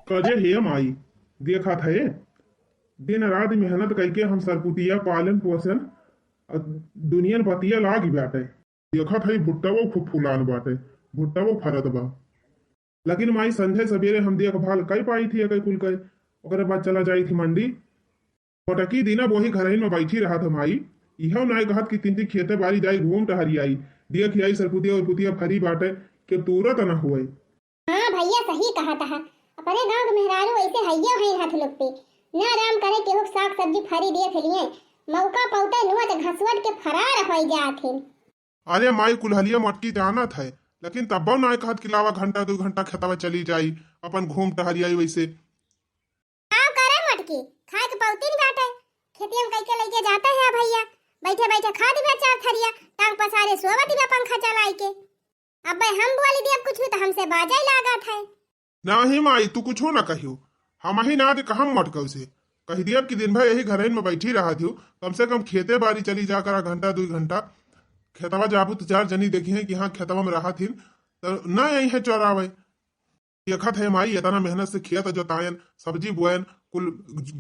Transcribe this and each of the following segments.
कजे हे माई देखा थे दिन रात मेहनत करके हम सरपुतिया पालन पोषण अ दुनिया बतिया लाग बाटे। देखा थे भुट्टा वो खूब फुलान बाटे, भुट्टा वो फरत बा। लेकिन माई संझे सवेरे हम देखभाल कर पाई थी कई कुल कर। ओकरे बाद चला जाई थी मंडी। मोटकी दिना वही घर में बैठी रहा था माई। इहो नाय कहत कि तीन तीन खेते बारी जाई घूम टहरी आई देख आई सरपुतिया और पुतिया फरी बाटे के तुरत न हुए। हाँ भैया सही कहा था। अपने गांव के मेहरारू ऐसे हइये हैं हाथ लोग पे ना आराम करे के हो साग सब्जी फरी देख लिए मौका पौते नुआ घसवट के फरार हो जात है। अरे माई कुल्हलिया मटकी जाना था लेकिन तब ना कहत कि लावा घंटा 2 घंटा खेतवा चली जाई अपन घूम टहरी आई वैसे। काम करे मटकी खाए के पौती नहीं बाटे खेती में कई लेके जाते हैं भैया बैठे बैठे खा दिबे चार थरिया टांग पसारे सोवा दिबे पंखा चलाई के। अब भाई हम बोली देब कुछ तो हमसे बाजा ही लागत है। नहीं माई तू कुछ ना कहियो हम ही ना कहा मटकल से कह दिया कि दिन भर यही घर में बैठी रहा थी कम से कम खेते बारी चली जाकर घंटा 2 घंटा खेतवा जाबू तो 4 जनी देखी है कि हाँ खेतवा में रहा थी तो न यही है चौरावे। देखत है माई इतना मेहनत से खेत जोतायन सब्जी बोयन कुल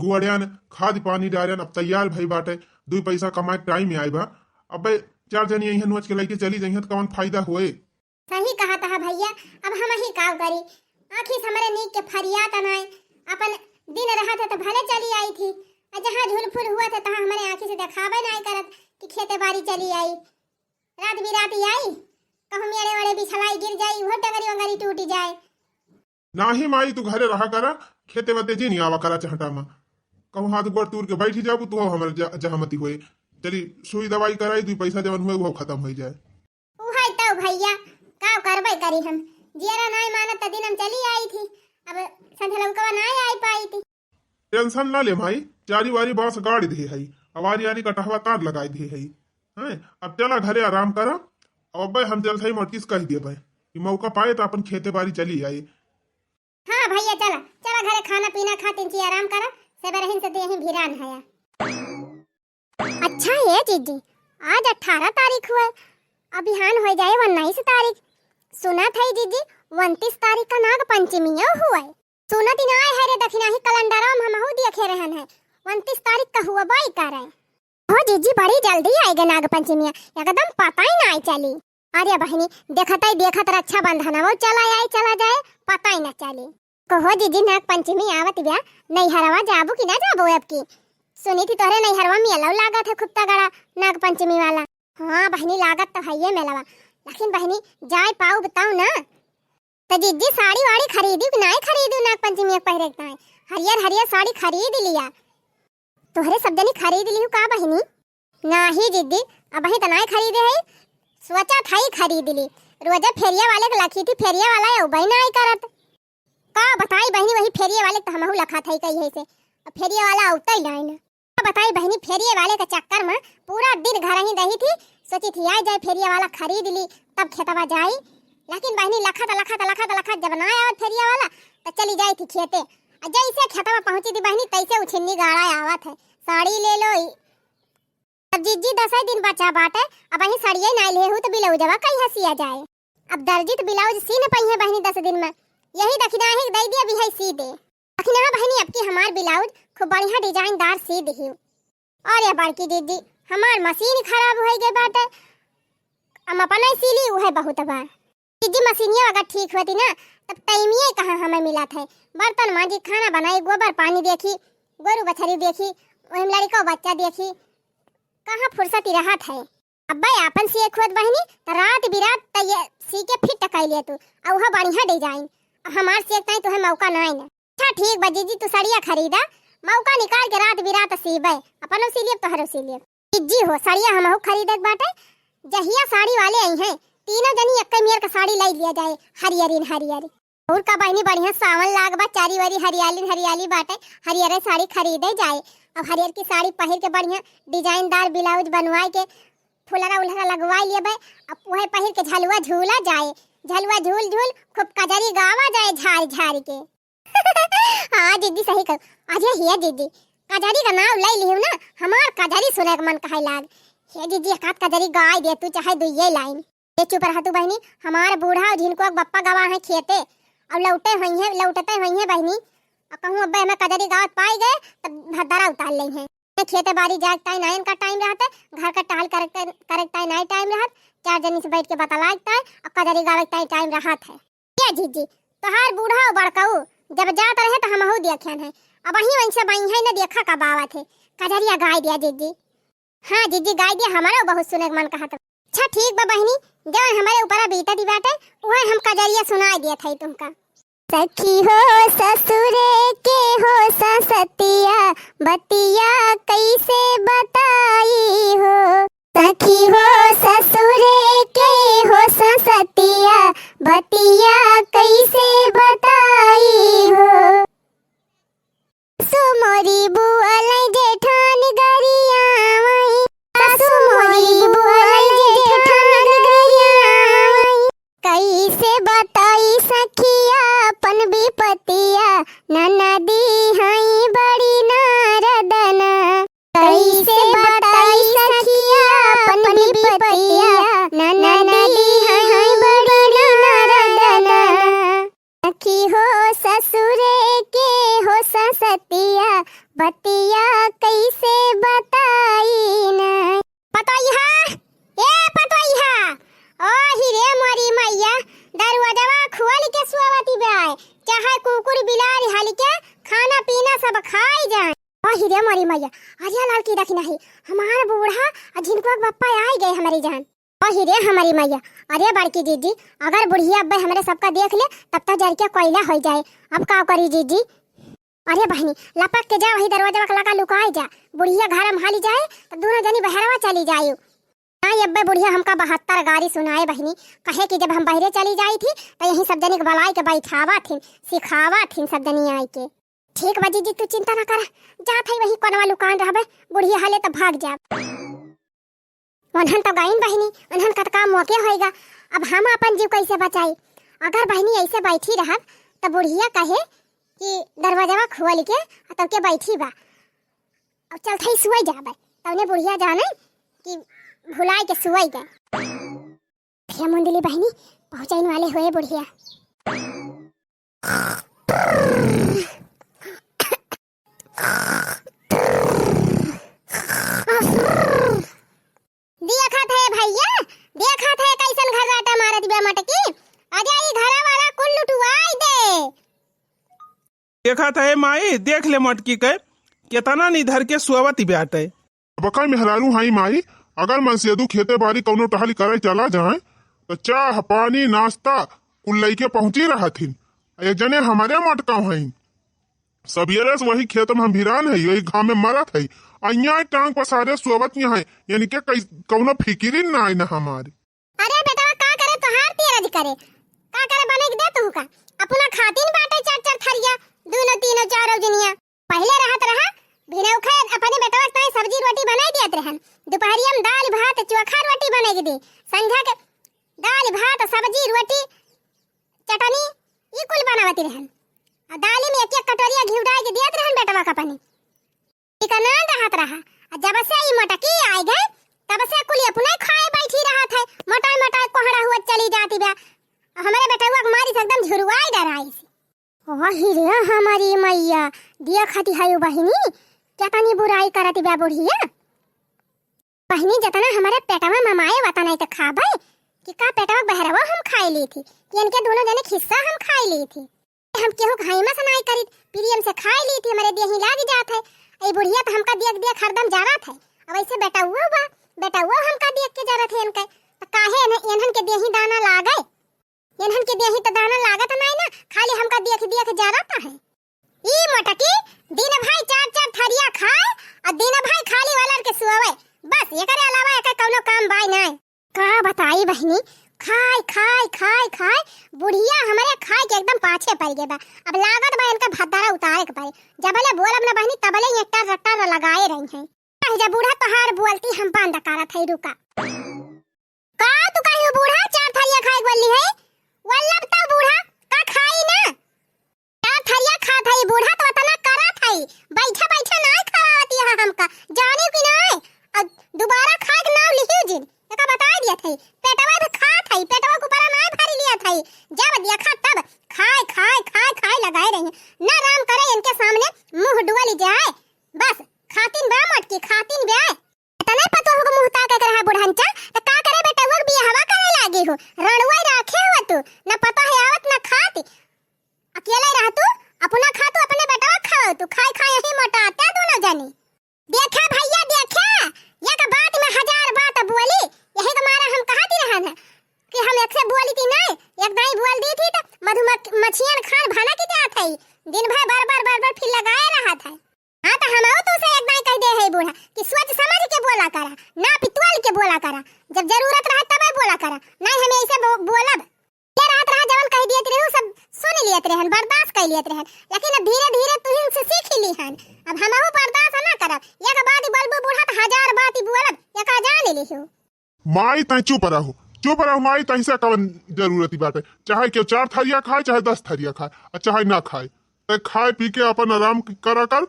गुड़ियन खाद पानी डालन अब तैयार भई बाटे 2 पैसा कमाए टाइम में आई बा। अब 4 जनी यही नोच के लेके चली जाइए तो कौन फायदा हुए। सही कहा था भैया अब हम ही काम करी आखिर हमारे नीक के फरिया तनाए अपन दिन रहा था तो भले चली आई थी जहाँ झूल फूल हुआ था तहाँ हमारे आंखी से दिखावे नहीं करत कि खेते बारी चली आई रात बिराती आई कहूँ मेरे वाले बिछलाई गिर जाई वो टंगरी वंगरी टूट जाए। ना ही माई तू घरे रहा करा खेते वते जी नहीं आवा करा चहटा में कहूँ हाथ गोड़ तूर के बैठी जाबू तू हमारे जहामती हुए चली सुई दवाई कराई 2 पैसा जवन हुए वो खत्म हो जाए। उहाई तो भैया का करबे करी हम जियरा नहीं मानत त दिन हम चली आई थी अब संधलमकवा नहीं आई पाई थी। टेंशन ना ले भाई चारी वारी बांस गाड़ दी है अवारी यारी कटहवा तार लगाई दी है हैं। अब चला घरे आराम करा अब भाई हम जल सही मटकीस कह दिए भाई कि मौका पाए तो अपन खेते बारी चली आई। हाँ भैया चला चला घरे खाना पीना खाते ची आराम करा सवेरे हिन से देही भिरान है। अच्छा ये जीजी आज 18 तारीख हुआ अभियान हो जाए 19 तारीख सुना था जीजी 29 तारीख का नाग पंचमी हुआ है सुना दिन आए है रे दक्षिणा ही कैलेंडर में हम देखे रहन है 29 तारीख का हुआ बाई कर रहे हो जीजी बड़ी जल्दी आएगा नाग पंचमी एकदम पता ही ना चली। अरे बहनी देखत रक्षा बंधन वो चला जाए पता ही ना चली। कहो जीजी नाग पंचमी आवत ब्या नैहरवा जाबू कि ना जाबू अब की सुनी थी तोहरे नैहरवा मेला लागत है खुप्ता गड़ा नाग पंचमी वाला। हाँ बहनी लागत तो है ये मेलावा लेकिन बहनी जाए पाऊ बताऊ ना तो जीजी साड़ी वाड़ी खरीदी कि नहीं खरीदू नाग पंचमी पहरे हरियर साड़ी खरीद लिया तोहरे सब जनी खरीद लियो का बहनी। नहीं जीजी अब ही तो नहीं खरीदे है सोचा था ही खरीद ली रोजा फेरिया वाले के लखी थी फेरिया वाला है वही नहीं करत का बताई बहनी वही फेरिया वाले तो हमहू लखा था कही से अब फेरिया वाला औता ही लाइन बताई बहनी फेरिया वाले के चक्कर में पूरा दिन घर ही रही थी सोची थी आ जाए फेरिया वाला खरीद ली तब खेतवा जाई लेकिन बहनी लखा जब ना आवत फेरिया वाला तो चली जाई थी खेते जैसे खेतवा पहुंची थी बहनी तैसे उछन्नी गाड़ा आवत है साड़ी ले लो अब जीजी 10 दिन बचा बाटे अब वही साड़िये ना ले हूं तो ब्लाउजवा कहीं हसिया जाए अब दर्जी तो ब्लाउज सी न पई है बहनी 10 दिन में यही दखिना ही दे दिया भी है सी दे दखिना बहनी अब की हमार ब्लाउज खूब बढ़िया डिजाइनदार सी दी और ये बड़की दीदी हमार मशीन खराब हो गई बाटे हम अपन ही सीली वो है बहुत बार दीदी मशीनिया अगर ठीक होती ना तब टाइमिए कहाँ हमें मिला था बर्तन मांजी खाना बनाई गोबर पानी देखी गोरू बछड़ी देखी वही लड़का बच्चा देखी कहाँ फुर्सत रहा था। अब भाई अपन सी खुद बहनी तो रात बिरात तैयार सी के फिट टकाई ले तू और वह बढ़िया डिजाइन हमार से ताई तो है मौका नहीं ना। अच्छा ठीक बजी जी तू सड़िया खरीदा मौका निकाल के रात बिरात सीबे अपन सी लिए तोहरो सी लिए जी हो सड़िया हमहु खरीदत बाटे जहिया साड़ी वाले आई हैं तीनों जनी एक मेर का साड़ी लाई लिया जाए हरियरी और का बहनी बढ़िया सावन लाग बा चारी वारी हरियाली बाटे हरियर साड़ी खरीदे जाए अब हरियर की साड़ी पहन के बढ़िया डिजाइनदार ब्लाउज बनवाए के फुलरा उलरा लगवा लिए भाई अब वह पहन के झलुआ झूला जाए झलुआ झूल खूब कजरी गावा जाए झाड़ के हाँ दीदी सही कर अजय हिया दीदी कजरी का नाम ले लियो ना हमार कजरी सुने का मन कहे लाग हे दीदी एक आध कजरी गाय दे तू चाहे दुइये लाइन ये चुप रहा तू बहनी हमार बूढ़ा जिनको बप्पा गवा है खेते अब लौटते हुई है बहनी और कहूँ अब्बे हमें कजरी गाँव पाई गए तब भद्दारा उतार ली है। खेते बाड़ी जागता है नाइन का टाइम रहता है, घर का टहल करता है नाइन टाइम रहत, 4 जनी से बैठ के पता लगता है और कजरी गावता है टाइम रहत है। क्या जीजी तोहार बूढ़ा और बड़काऊ जब जात रहे तो हमहू देखन है, अब वहीं वहीं से बही है न देखा कब आवत है। कजरिया गाय दिया जीजी। हाँ जीजी गाय दिया, हमारा बहुत सुने मन कहा था। अच्छा ठीक बा बहनी, जब हमारे ऊपर बीता दी बाटे वह हम कजरिया सुना दिया था तुमका। सखी हो ससुरे के हो ससतिया बतिया कैसे बताई हो। सखी हो ससुरे के हो ससतिया बतिया कैसे बताई हो। सुमोरी बुअल जेठान गरिया सुमोरी बुअल जेठान गरिया कैसे बताई सखिया अपन विपतिया ननदी हई बड़ी नारदना। कैसे बताई सखिया अपन विपतिया ननदी हई बड़ी नारदना। सखी हो ससुरे के हो ससतिया बतिया कैसे बताई न। पतोइहा ए पतोइहा ओ हिरे मोरी मैया दरवाजा खोल के सुआवती बाय, चाहे कुकुर बिलाड़ी हाल के खाना पीना सब खाई जाए। ओ हिरे मोरी मैया अरे लाल की रखी नहीं हमारा बूढ़ा जिनको पप्पा आई गए हमारी जान। ओ हिरे हमारी मैया अरे बड़की जीजी अगर बुढ़िया अब्बे हमारे सबका देख ले तब तक जर के कोयला हो जाए। अब का करी जीजी। अरे बहनी लपक के जा वही दरवाजा लगा लुकाई जा, बुढ़िया घर में हाली जाए तो दोनों जनी बहरवा चली जाए। हाँ अब्बे बुढ़िया हमका 72 गाड़ी सुनाए बहनी, कहे कि जब हम बहरे चली जाई थी तो यही सब जनी के बुलाई के बैठावा थी सिखावा थी सब जनी आई के। ठीक बा जीजी तू चिंता न कर, जा थई वही कोनवा लुकान रहबे, बुढ़िया हाले तो भाग जा। उन्हन तो गईन बहनी, उन्हन का काम मौके होएगा। अब हम अपन जीव कैसे बचाई। अगर बहनी ऐसे बैठी रहत तो बुढ़िया कहे कि दरवाजा खोल के तब के बैठी बा, अब चल थई सुई जाबे तब बुढ़िया जाने कि भुलाए के सुई गए। फिर मुंदली बहनी पहुंचाइन वाले हुए बुढ़िया। देखा थे भैया, देखा थे कैसन घर राटा मारा दिबा मटकी, अरे ई घरा वाला कुल लुटवाई दे। देखा था माई देख ले मटकी के केतना निधर के सुआवती बाटे। बका मेहरारू हाई माई अगर मनसेदू खेते बाड़ी कौनो टहली करे चला जाए तो चाह पानी नाश्ता कुल लइके पहुंची रहा थी। एक जने हमारे मटका हई सबेरे से वही खेत में हम भिरान है वही घाम में मरत है, अइया टांग पसारे सोवत है, यानी के कौनो फिकिरी ना आई ना हमारी। अरे बेटा का करे तोहार तेरज करे का करे बने के दे तू का अपना खातिन बाटे 4-4 थरिया दोनों तीनों चारों जनिया। पहले रहत रहा बिना उखे अपने बेटवा के सब्जी रोटी बनाई दियत रहन, दोपहरिया में दाल भात चोखा रोटी बनाई दी, संध्या के दाल भात सब्जी रोटी चटनी ई कुल बनावती रहन, और दाली में एक कटोरिया घी डाल के दियत रहन बेटवा का पानी। इतना रहत रहा जब से ई मटकी आई गए तब से कुल अपने खाए बैठी रहत है, मटाई मटाई कोहड़ा हुआ चली जाती बा। हमारे बेटवा के मारी से एकदम झुरवाई डराई सी। ओ हिरे हमारी मैया देखती है बहिनी कितनी बुराई करती बा बुढ़िया। बहिनी जतना हमारे पेटवा ममाए वता नहीं तो खाबे कि का पेटवा बहरवा हम खाई ली थी कि इनके दोनों जने खिस्सा हम खाई ली थी। हम केहू घाईमा से नहीं करी प्रियम से खाई ली थी, हमारे देही लाग जात है। ए बुढ़िया तो हमका देख देख हरदम जारत है, अब ऐसे बेटा हुआ हमका देख के जारत है इनके तो काहे इन्हन के देही दाना लागे, इन्हन के देही तो दाना लागत नहीं ना, खाली हमका देख देख जारत है। ई मटकी दिन भाई 4-4 थरिया खाए और दिन भाई खाली वाला के सुआवे, बस एकरे अलावा एक कौनो काम बाई नहीं। का बताई बहनी खाए खाए खाए खाए बुढ़िया हमारे खाए के एकदम पाछे पड़ गए बा। अब लागत बा इनका भद्दारा उतारे के पड़े, जबले बोलब ना बहनी तबले ही एक रट्टा लगाए रही हैं। जब बूढ़ा तोहार बोलती हम बंद करत है रुका। का तू कहियो बूढ़ा 4 थरिया खाए बोली है, वल्लभ तो बूढ़ा का खाई ना 4 थरिया खात है बूढ़ा तो तना करत है, बैठे बैठे ना खावती है हमका जाने कि नहीं। अब दोबारा खाए के नाम लिखियो जिन एका बता दिया थे, पेटवा भी खात है, पेटवा को ऊपर ना भरी लिया था, जब देखा तब खाए खाए खाए खाए लगाए रही हैं। ना राम करे इनके सामने मुंह डुअल जाए। बस खातिन बा मटकी खातिन बे तने पतो होगा मुंह ताके कर रहा बुढ़ंचा त का करे बेटा वो भी हवा करे लागी हो रणुआ राखे हो तू ना पता है आवत ना खाती अकेले रह तू अपना खा तू अपने बेटा खाओ तू खाए खाए यही मोटाते दोनों जनी। देखा भैया देखा ये का बात में हजार बात बोली यही का मारा हम कहा दी रहन है कि हम एक से बोली थी नहीं एक दाई बोल दी थी तो मधुमक्खियां खान भाना की जात है दिन भर बार बार फिर लगाए रहा था। हाँ तो हम तो से एक दाई कह दे है बूढ़ा कि सोच समझ के बोला करा ना पितवाल के बोला करा जब जरूरत रहा तब बोला करा नहीं हमें ऐसे बोलब ये रात रहा जवन कह दिए थे सब सुन लिए रहन बर्दाश्त कर लिए रहन लेकिन अब धीरे धीरे तू इनसे सीख ली हन अब हमहु बर्दाश्त ना करब एक बात बोलबो बूढ़ा तो हजार बात बोलब एक जान ले लियो। माई तय चुप रहो माई तय से कवन जरूरत बाटे चाहे केहू 4 थरिया खाए चाहे 10 थरिया खाए और चाहे ना खाए तय खाए पी के अपन आराम करा कर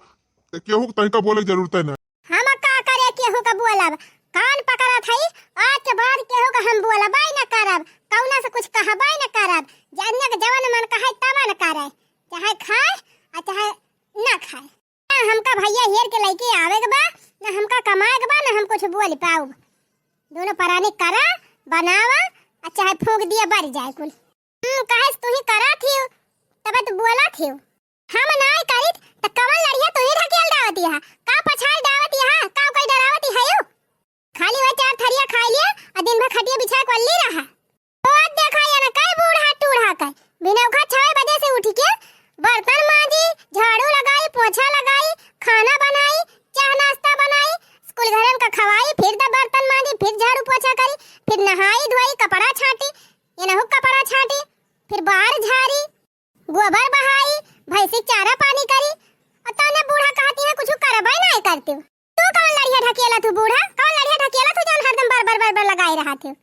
केहू तय का बोले जरूरत है। हम का करे केहू का बोलब कान पकड़ा थई आज के बाद केहू का हम बोलबाई न करब कौना से कुछ कहबाई न करब जानने के जवान मन कहे तब न करे चाहे खाए और चाहे ना खाए ना हमका भैया हेर के लेके आवे के बा ना हमका कमाए के बा ना हम कुछ बोल पाऊ दोनों परानी करा बनावा और चाहे फूंक दिया बढ़ जाए कुल कहे तू ही करा थी तब तो बोला थी हम नाय करित त कवन लड़िया तू ही ढकेल दावती है का पछाड़ दावती है का कोई डरावती है यू खाली वह 4 थरिया खा लिया और दिन भर खटिया बिछा कर ली रहा तो आज देखा या ना कई बूढ़ा टूढ़ा कर बिना खा 6 बजे से उठ के बर्तन मांजी झाड़ू लगाई पोछा लगाई खाना बनाई चाय नाश्ता बनाई स्कूल घरन का खवाई फिर द बर्तन मांजी फिर झाड़ू पोछा करी फिर नहाई धोई कपड़ा छाटी ये ना कपड़ा छाटी फिर बाहर झाड़ी गोबर बहाई भैंसी चारा पानी करी और तने बूढ़ा कहती है कुछ करबाई नहीं करती तू कौन लड़िया ढकेला तू बूढ़ा कौन लड़िया ढकेला तू जान हरदम बार लगाई रहा थे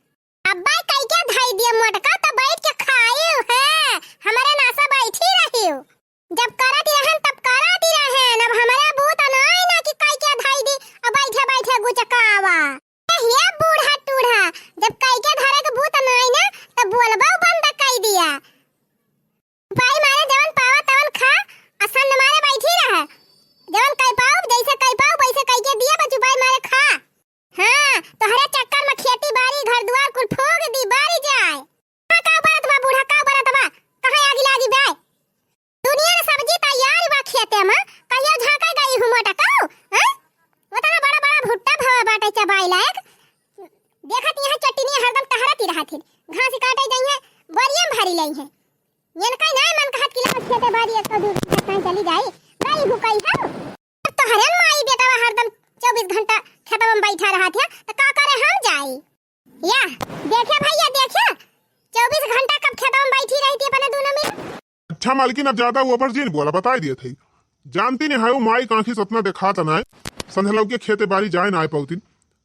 अब्बा कई क्या धाई दिया मोटका तो बैठ के खाए है हमारे नासा बैठी रही हो जब कराती रहन तब कराती रहन अब हमारे भूत नहीं ना कि कई क्या धाई दी अब बैठे बैठे गुचकावा ये बूढ़ा टूढ़ा जब कई क्या धारे के भूत नहीं ना तब बोलबा बंद कर दिया भाई मारे जवन पावा तवन खा आसान मारे बैठी रहा जवन कई पाओ वैसे कई के दिया बचू भाई मारे खा। हां तोहरे चक्कर में खेती बाड़ी घर द्वार कुल ठोक दी बारी जाए का बात बा बूढ़ा का बात बा कहां आगी लागी बे दुनिया में सब्जी तैयार बा खेते में कहियो झांका गई हूं मोटा काऊ हैं उतना बड़ा बड़ा भुट्टा भवा बाटे चबाई लायक देखत यहां चटनी हरदम तहरती रहा थी घास काटे गई है बरियम भरी लई है ये कई ना मन कहत कि लग खेते बाड़ी एक दूर कहीं चली जाई गई हुकई है तो हरन माई बेटा हरदम 24 घंटा खेत में बैठा रहा था तो का करे हम जाई या देखे भैया देखे 24 घंटा कब खेत में बैठी रही थी अपने दोनों में। अच्छा मालकिन अब ज्यादा ऊपर जी बोला बता दिए थे जानती नहीं है वो माई कांखी सपना देखा था ना संधलव के खेते बाड़ी जाए ना आए पौतीन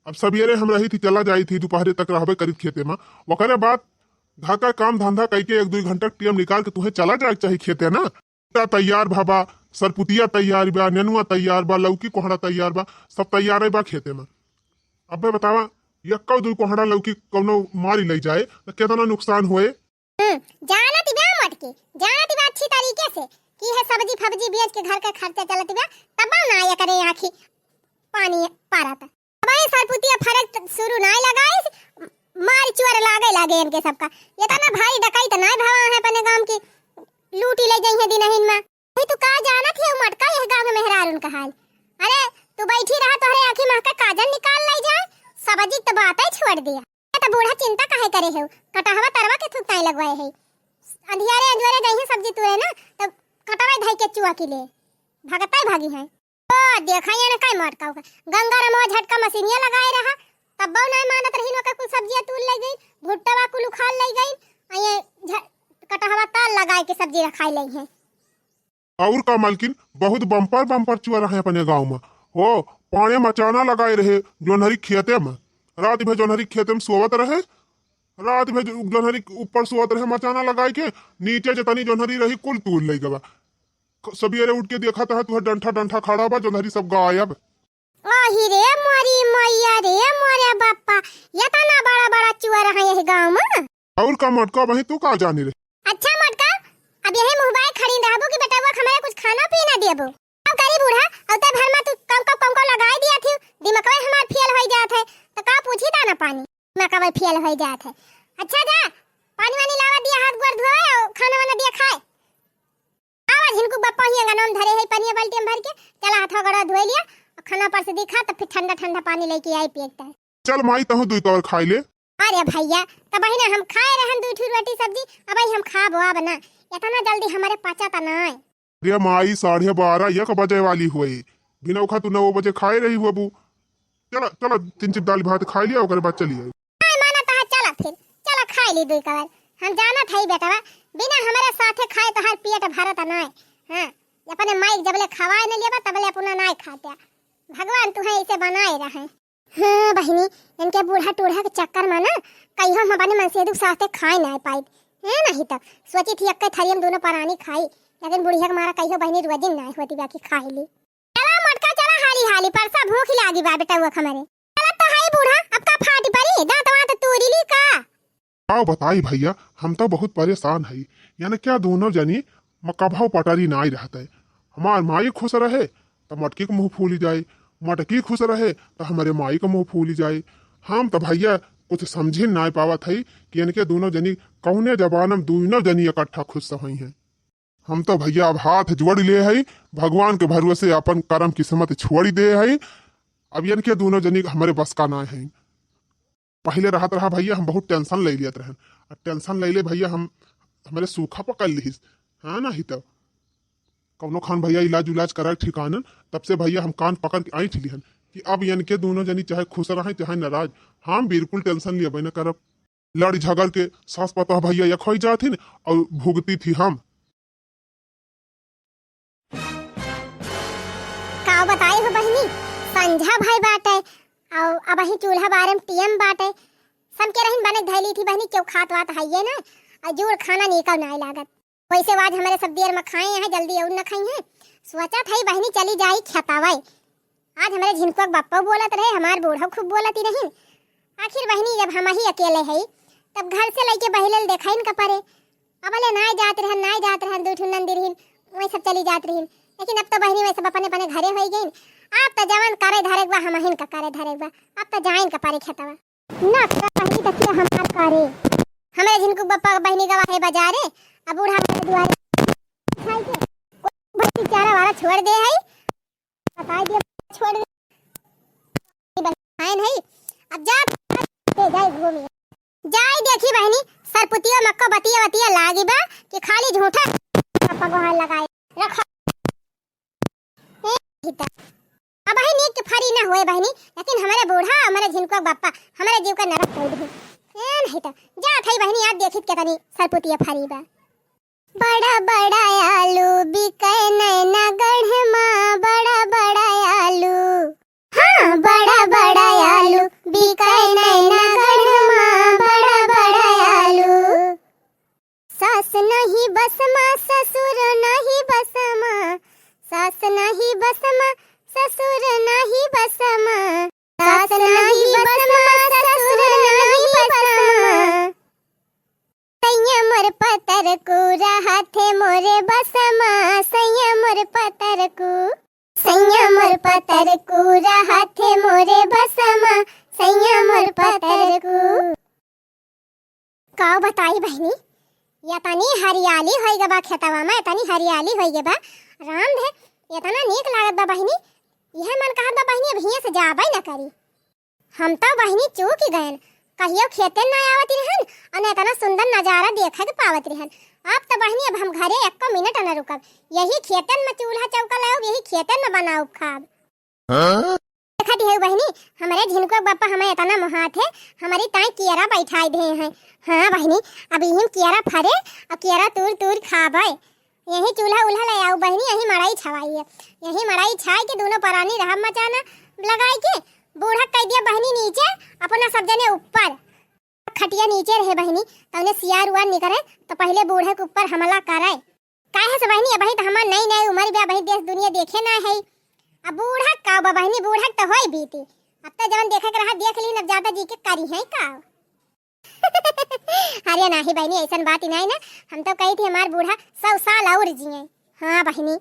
अब सवेरे हम रही थी चला जाई थी दोपहर तक रहबे करीब खेते में वकरे बाद घर का काम धंधा करके 1-2 घंटा टीएम निकाल के तुम्हें चला जाए चाहिए खेते ना तैयार भाबा सरपुतिया तैयार बा नेनुआ तैयार बा लौकी कोहड़ा तैयार बा सब तैयार है बा खेते में अब बतावा यक्का 2 कोहड़ा लौकी कौनो मारी ले जाए तो कितना नुकसान होए। जानती बा मटकी जानती बा अच्छी तरीके से कि है सब्जी फब्जी बेच के घर का खर्चा चलती बा तब ना आया करे आखी पानी पाराता भाई सरपुतिया फरक शुरू नहीं लगाई मार चुर लागे इनके सबका ये तना भाई डकाई त नहीं भावा है अपने गांव की लूटी ले जाई है दिनहिन में भाई तू का जानत है मटका ये गांव में मेहरार उनका हाल अरे तू बैठी रहा तोहरे आंखी में का काजल निकाल ले जाए सब्जी तो बात ही छोड़ दिया तो बूढ़ा चिंता काहे करे है कटहवा तरवा के थूक नहीं लगवाए है अंधियारे अंजवारे गई है सब्जी तू है ना तो कटवा धई के चुआ के ले भगता ही भागी है ओ देखा ये ना काय मटका गंगा रमो झटका मशीनिया लगाए रहा तब बहु नहीं मानत रही नो का कुल सब्जियां तूल ले गई भुट्टा कुल उखाड़ ले गई ये कटहवा ताल लगाए के सब्जी रखाई ले है और का मालकिन बहुत बम्पर चुआ रहे अपने गांव में हो पानी मचाना लगाए रहे जोनहरी खेते में रात में जोनहरी खेते में सोवत रहे रात में जोनहरी ऊपर सोवत रहे मचाना लगाए के नीचे जतनी जोनहरी रही कुल तूल ले गवा सवेरे उठ के देखा था तू डंठा खड़ा बा जोनहरी सब गायब ओही रे मोरी मैया रे मोरे बाप्पा ये तना बड़ा चुआ रहा है गांव में और का मटका वही तू का जानी रे अच्छा मटका अब खाना पीना देबो। अब करी बूढ़ा अब तो भर में तू कम लगाई दिया थी दिमाग में हमार फेल हो जात है तो का पूछी दाना पानी दिमाग में फेल हो जात है। अच्छा जा पानी वानी लावा दिया हाथ गोड़ धोए और खाना वाना दिया खाए। आवाज इनको बप्पा ही गनम धरे है पानी बाल्टी में भर के चला हाथ गोड़ धोए लिया और खाना पर से दिखा तो फिर ठंडा ठंडा पानी लेके आई पिएता है। चल माई तहु दुई कवर खाई ले। अरे भैया तब बहिना हम खाए रहन दू ठू रोटी सब्जी अब हम खाबो अब ना इतना जल्दी हमारे पचाता ना है। अरे माई 12:30 1 बजे वाली हुई बिना उखा तू 9 बजे खाए रही हुआ बू। चला चला 3 चिप दाल भात खाई लिया ओकर बाद चली आई। नहीं माना तो चला फिर चला खाई ली दुई कवर हम जाना था बेटा बिना हमारे साथे खाए तो हर पेट भरत ना है। हां अपने माइक जबले खवाए न लेबा तबले अपना नाय खाते भगवान तुहे इसे बनाए रहे। हां बहिनी इनके बूढ़ा टूढ़ा के चक्कर में ना कहियो हम अपने मन से दुख साथे खाए ना पाई है नहीं तो सोची थी अक्के थरी हम दोनों परानी खाई लेकिन बुढ़िया के मारा कहियो बहिनी रोजिन ना होती बाकी खाई ली। चला मटका चला हाली हाली परसा भूख लागी बा बेटा वो हमारे चला तो हाई बूढ़ा अब का फाटी परी दांत वांत तोड़ी ली का। आओ बताई भैया हम तो बहुत परेशान है यानी क्या दोनों जनी मकभाव पटारी ना ही रहता है। हमार माई खुश रहे तो मटकी को मुंह फूली जाए मटकी खुश रहे तो हमारे माई को मुंह फूली जाए। हम तो भैया कुछ समझे ना पावत है कि इनके दोनों जनी कौने जबान में दोनों जनी इकट्ठा खुश हुई हैं। हम तो भैया अब हाथ जोड़ ले है भगवान के भरोसे अपन कर्म किस्मत छोड़ी दे है। अब इनके दोनों जनी हमारे बस का ना है। पहले रहत रहा भैया हम बहुत टेंशन ले लियत रहन टेंशन ले ले भैया हम हमारे सूखा पकड़ ली हाँ ना ही तो कौनो खान भैया इलाज उलाज करा ठिकानन तब से भैया हम कान पकड़ के आई थी कि अब इनके दोनों जनी चाहे खुश रहे चाहे नाराज हम बिल्कुल टेंशन लिए न करब। लड़ झगड़ के सास पता भैया या खोई जाती और भुगती थी हम। का बताई हो बहिनी संझा भाई बाटे और अब ही चूल्हा बारे में टीएम बाटे सबके रहीन बने धैली थी बहनी क्यों खात वात है ये ना और जोड़ खाना निकल ना लागत वैसे आज हमारे सब देर में खाए हैं जल्दी और न खाई हैं सोचा था बहनी चली जाई खेतावाई आज हमारे झिनको बापा बोलत रहे हमार बूढ़ा खूब बोलती रही। आखिर बहनी जब हम ही अकेले है तब घर से लेके बहिलल देखाइन का परे अबले ना जात रहन दू ठुन नंदी रहीन वही सब चली जात रहीन लेकिन अब तो बहनी वैसे अपने अपने घरे हो गई आप तो जवन करे धरेक बा हमहिन का करे धरेक बा अब तो जाइन का पारे खेतवा ना बहनी देखिए हमार करे हमारे जिनको बप्पा बहनी गवा है बाजारे अब बूढ़ा हमारे दुआरे खाई के कोई चारा वाला छोड़ दे है बता दिया छोड़ दे बहन है अब जा दे जाए घूमी जाए देखी बहनी सरपुतिया मक्का बतिया लागी बा कि खाली झूठा पप्पा को हाल लगाए रखो अब ही नीक के फरी ना होए बहनी लेकिन हमारे बूढ़ा हमारे झिनको बापा हमारे जीव का नरक तोड़ दे नहीं तो जा थई बहनी आज देखित के तनी सरपुतिया फरी बा बड़ा बड़ा आलू बिकै नैना गढ़ मां बड़ा बड़ा आलू हाँ बड़ा बड़ा आलू बिकै नैना गढ़ मां बड़ा बड़ा आलू सास नहीं बस मां ससुर नहीं बस मां सास नहीं बस मां ससुर नहीं बस मां सास नहीं बस मां ससुर नहीं बस मां सैया मोर पतर को हाथे मोरे बस मां सैया मोर पतर को हाथे मोरे बस मां सैया मोर पतर को का बताई बहनी या तनी हरियाली होई गबा खेतवा में तनी हरियाली होई गबा राम दे इतना नीक लागत बा बहनी यह मन कहत बा बहनी अब हियां से जाबे न करी हम तो बहनी चूक ही गए कहियो खेते न आवत रहन और इतना सुंदर नजारा देखे के पावत रहन। अब तो बहनी अब हम घरे 1 मिनट न रुकब यही खेतन में चूल्हा चौका लाओ यही खेतन में बनाओ खाब देखती है बहनी हमारे झिनको बापा हमें इतना मोहात है हमारी ताई केरा बैठाई दे हैं। हाँ बहनी अब यही केरा फरे और केरा तूर खाबे यही चूल्हा उल्हा ले आओ बहनी यही मड़ाई छवाई है यही मड़ाई छाई के दोनों परानी रहा मचाना लगाई के बूढ़ा कह दिया बहनी नीचे अपना सब जने ऊपर खटिया नीचे रहे बहनी तो उन्हें सियार उआर निकले तो पहले बूढ़े के ऊपर हमला करे काहे से बहनी अब तो हमार नई उम्र बा बही देश दुनिया देखे ना है अब बूढ़ा का बा बहनी बूढ़ा तो होई बीती अब तो जवन देखे के रहा देख ली अब ज्यादा जी के करी है का अरे नहीं बहनी ऐसा बात ही नहीं ना हम तो कही थी हमार बूढ़ा 100 साल और जिए। हाँ बहनी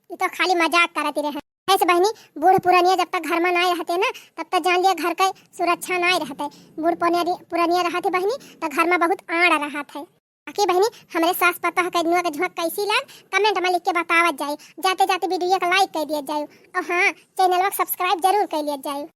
ये तो खाली मजाक करती रहे। ऐसे बहनी बूढ़ पुरानिया जब तक घर में नहीं रहते ना तब तक जान लिया घर का सुरक्षा नहीं रहते। बूढ़ पुरानिया रहते बहनी तो घर में बहुत आड़ रहा था। बाकी बहनी हमारे सास पता है कैदनुआ के झोंक कैसी लग कमेंट में लिख के बतावत जाए। जाते जाते वीडियो को लाइक कर दिया जाए और हाँ चैनल को सब्सक्राइब जरूर कर लिया जाए।